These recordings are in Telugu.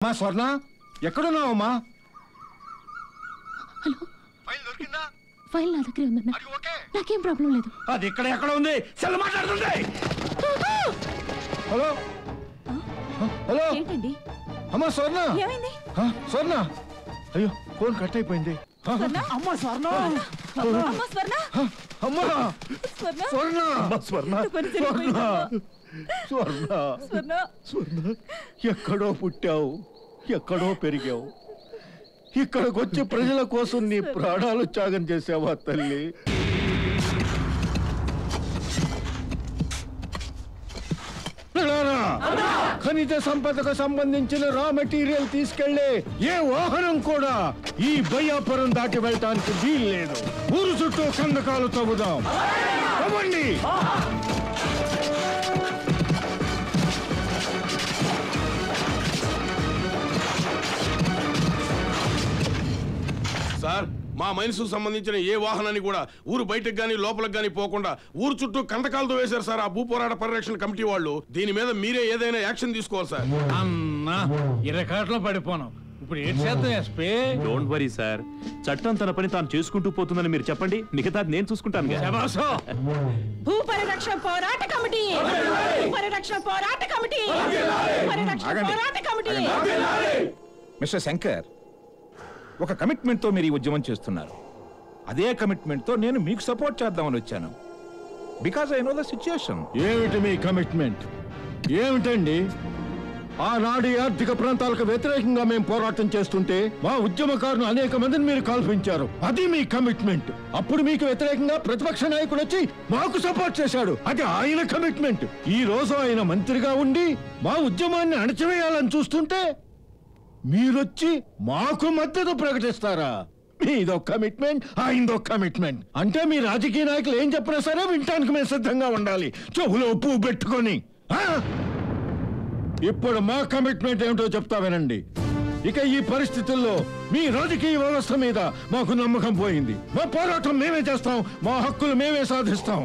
మా స్వర్ణ ఎక్కడున్నావమ్మా? హలో, ఫైల్ దొరికిందా? ఫైల్ నా దగ్గరే ఉందన్న. నాకేం ప్రాబ్లం లేదు. అది ఎక్కడ ఉంది? సెల్ మాట్లాడుతుంది. హలో హలో, ఏంటండి? అమ్మా స్వర్ణ, ఏమైంది? స్వర్ణ, అయ్యో ఫోన్ కట్ అయిపోయింది. అమ్మా స్వర్ణ, అమ్మా స్వర్ణ, అమ్మా స్వర్ణ, స్వర్ణ, స్వర్ణ, స్వర్ణ, స్వర్ణ, స్వర్ణ, ఎక్కడో పుట్టావు, ఎక్కడో పెరిగావు, ఇక్కడికి వచ్చి ప్రజల కోసం నీ ప్రాణాలు త్యాగం చేసావా తల్లి? ఖనిజ సంపదకు సంబంధించిన రా మెటీరియల్ తీసుకెళ్లే ఏ వాహనం కూడా ఈ బయ్యాపురం దాటి వెళ్ళటానికి వీల్లేదు. ఊరు చుట్టూ కందకాలు తవ్వుదాం. అవ్వండి. సార్, మా మైన్స్ సంబంధించిన ఏ వాహనాన్ని కూడా ఊరు బయటకు గానీ లోపలికి గానీ పోకుండా ఊరు చుట్టూ కందకాలతో వేశారు సార్ ఆ భూ పోరాట పరిరక్షణ కమిటీ వాళ్ళు. దీని మీద మీరే ఏదైనా యాక్షన్ తీసుకోవాలి సార్. అన్నా ఇరకాట్లో పడిపోను. ఇప్పుడు ఏం చేద్దాం ఎస్పీ? డోంట్ వరీ సార్, చట్టం తన పని తాను చేసుకుంటూ పోతుందని మీరు చెప్పండి, మిగతా నేను చూసుకుంటాను. భూ పరిరక్షణ పోరాట కమిటీ, పరిరక్షణ పోరాట కమిటీ, పరిరక్షణ పోరాట కమిటీ. మిస్టర్ శంకర్, ఒక కమిట్మెంట్ తో మీరు ఈ ఉద్యమం చేస్తున్నారు. అదే కమిట్మెంట్ తో నేను మీకు సపోర్ట్ చేద్దామని వచ్చాను. Because I know the situation. ఏమిటి మీ కమిట్మెంట్? ఏమిటండి? ఆనాడు ఆర్థిక ప్రాంతాలకు వ్యతిరేకంగా మేము పోరాటం చేస్తుంటే మా ఉద్యమకారులు అనేక మందిని మీరు కాల్పించారు. అది మీ కమిట్మెంట్. అప్పుడు మీకు వ్యతిరేకంగా ప్రతిపక్ష నాయకుడు వచ్చి మాకు సపోర్ట్ చేశాడు. అది ఆయన కమిట్మెంట్. ఈ రోజు ఆయన మంత్రిగా ఉండి మా ఉద్యమాన్ని అణచివేయాలని చూస్తుంటే మీరొచ్చి మాకు మద్దతు ప్రకటిస్తారా? మీదో కమిట్మెంట్, ఆయనదో కమిట్మెంట్. అంటే మీ రాజకీయ నాయకులు ఏం చెప్పినా సరే వినటానికి మేము సిద్ధంగా ఉండాలి, చెవులో ఉప్పు పెట్టుకొని. ఇప్పుడు మా కమిట్మెంట్ ఏమిటో చెప్తా వినండి. ఇక ఈ పరిస్థితుల్లో మీ రాజకీయ వ్యవస్థ మీద మాకు నమ్మకం పోయింది. మా పోరాటం మేమే చేస్తాం, మా హక్కులు మేమే సాధిస్తాం.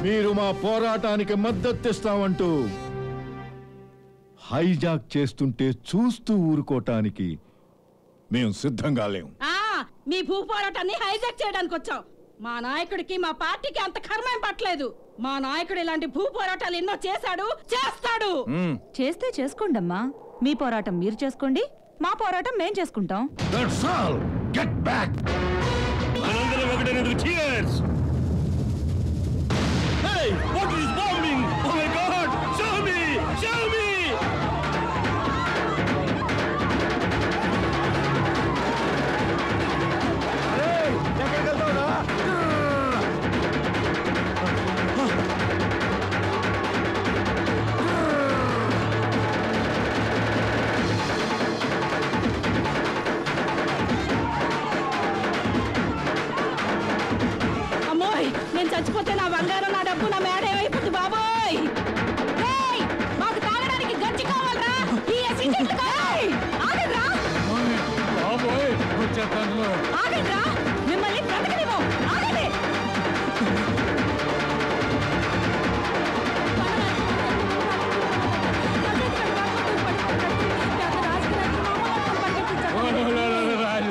మీరు మా పోరాటానికి మద్దతిస్తామంటూ హైజాక్ చేస్తుంటే చూస్తూ ఊరుకోటానికి మేము సిద్ధంగా లేము. మీ భూ పోరాటాన్ని హైజాక్ చేయడానికి వచ్చాం. మా నాయకుడికి మా పార్టీకి అంత కర్మేం పట్టలేదు. మా నాయకుడు ఇలాంటి భూ పోరాటాలు ఎన్నో చేశాడు, చేస్తాడు. చేస్తే చేసుకోండమ్మా. మీ పోరాటం మీరు చేసుకోండి, మా పోరాటం మేం చేసుకుంటాం. That's all. Get back. Hey, what is bombing? Oh my God! Show me! Show me! అమ్మోయ్, నేను చచ్చిపోతే నా బంగారం, నా డబ్బు, నా మేడ ఏమైపోతుంది బాబోయ్. మాకు తాగడానికి గంజి కావాలరా. ఈ అసిస్టెంట్లు కావాలి. ఆగండ్రా, ఆగండ్రా, మిమ్మల్ని బ్రతకనివ్వం. ఆగండి.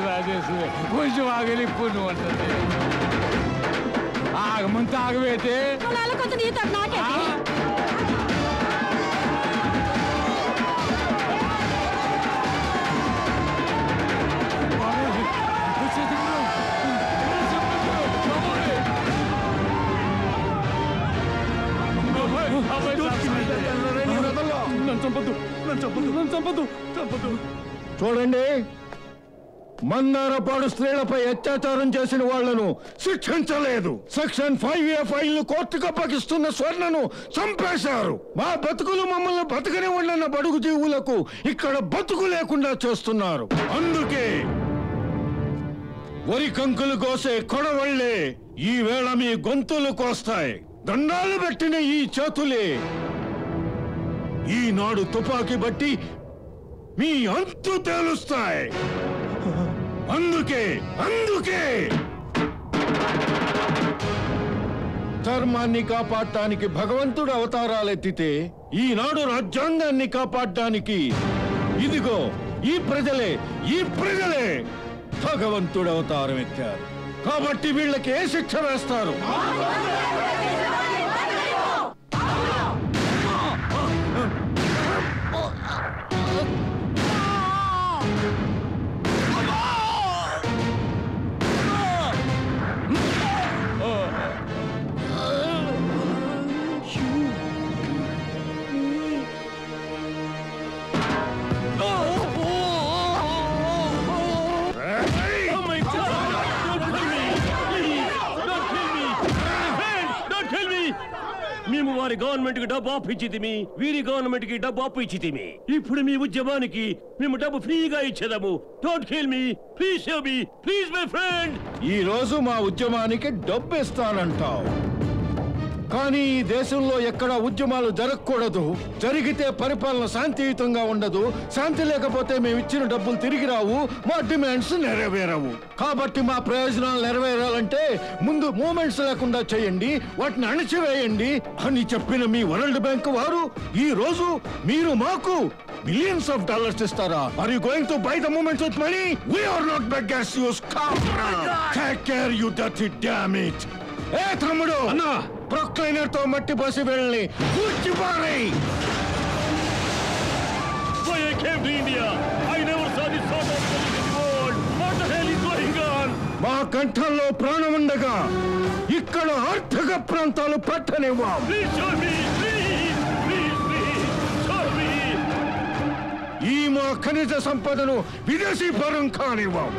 రాజేశ్వరి కొంచెం ఆగలిప్పు నువ్వు అంటుంది. ఆగమంతా ఆగవేతే కొంచెం నీ తప్ప నాకేంటి? చూడండి, మందారపాడు స్త్రీలపై అత్యాచారం చేసిన వాళ్లను శిక్షించలేదు. సెక్షన్ 5A ఫైల్ కోర్టుకు అప్పగిస్తున్న స్వర్ణను చంపేశారు. మా బతుకులు మమ్మల్ని బతకనివ్వండిన బడుగు జీవులకు ఇక్కడ బతుకు లేకుండా చేస్తున్నారు. అందుకే వరి కంకులు కోసే కొడవళ్లే ఈ వేళ మీ గొంతులు కోస్తాయి. దండాలు పెట్టిన ఈ చేతులే ఈనాడు తుపాకీ బట్టి మీ అంతు తేలుస్తాయి. అందుకే ధర్మాన్ని కాపాడటానికి భగవంతుడు అవతారాలెత్తితే ఈనాడు రాజ్యాంగాన్ని కాపాడటానికి ఇదిగో ఈ ప్రజలే భగవంతుడు అవతారం ఎత్తారు. కాబట్టి వీళ్ళకి ఏ శిక్ష వేస్తారు? మేము వారి గవర్నమెంట్ కి డబ్బు అప్పు ఇచ్చితిమి, వీరి గవర్నమెంట్ కి డబ్బు అప్పు ఇచ్చితిమి. ఇప్పుడు మీ ఉద్యమానికి మేము డబ్బు ఫ్రీగా ఇచ్చేదాము. Don't kill me, please save me, please my friend. ఈ రోజు మా ఉద్యమానికి డబ్బు ఇస్తానంటావు, కానీ ఈ దేశంలో ఎక్కడ ఉద్యమాలు జరగకూడదు. జరిగితే పరిపాలన శాంతియుతంగా ఉండదు. శాంతి లేకపోతే మేము ఇచ్చిన డబ్బులు తిరిగి రావు, మా డిమాండ్స్ నెరవేరవు. కాబట్టి మా ప్రయోజనాలు నెరవేరాలంటే ముందు మూమెంట్స్ లేకుండా చేయండి, వాటిని అణచివేయండి అని చెప్పిన మీ వరల్డ్ బ్యాంక్ వారు ఈ రోజు మీరు మాకు millions of dollars ఇస్తారా? Are you going to buy the moments with money? We are not beggars, you scoundrel. Take care, you dirty damn it. ఏ తమ్ముడు అన్నా, ప్రొక్లైనర్ తో మట్టి పోసి వెళ్ళి కూర్చిపారేయ్. Why I came to India? I never saw this sort of thing in the world. What the hell is going on? మా కంఠంలో ప్రాణం ఉండగా ఇక్కడ ఆర్థిక ప్రాంతాలు పట్టనివ్వం. Please show me, please, please, please, show me. ఈ మా ఖనిజ సంపదను విదేశీ పరం కానివ్వం.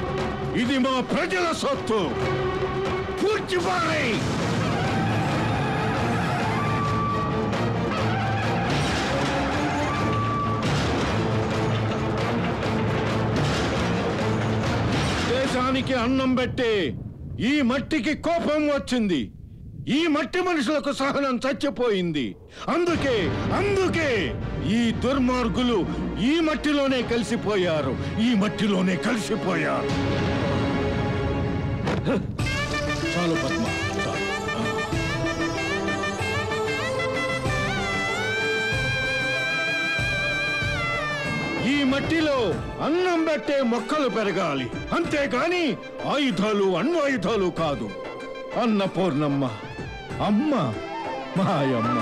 ఇది మా ప్రజల సొత్తు. కూర్చిపారేయ్. దేశానికి అన్నం పెట్టే ఈ మట్టికి కోపం వచ్చింది. ఈ మట్టి మనుషులకు సహనం చచ్చిపోయింది. అందుకే ఈ దుర్మార్గులు ఈ మట్టిలోనే కలిసిపోయారు. చాలు పద్మ, చాలు. ఈ మట్టిలో అన్నం పెట్టే మొక్కలు పెరగాలి, అంతేగాని ఆయుధాలు అణ్వాయుధాలు కాదు. అన్నపూర్ణమ్మ, అమ్మ, మాయమ్మ.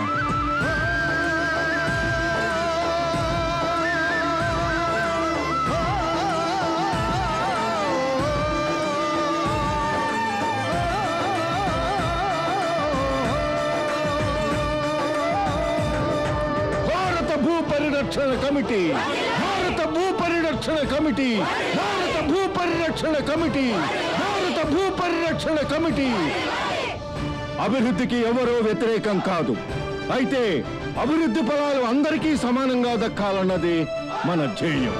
భూపరిరక్షణ కమిటీ అభివృద్ధికి ఎవరో వ్యతిరేకం కాదు. అయితే అభివృద్ధి ఫలాలు అందరికీ సమానంగా దక్కాలన్నది మన ధ్యేయం.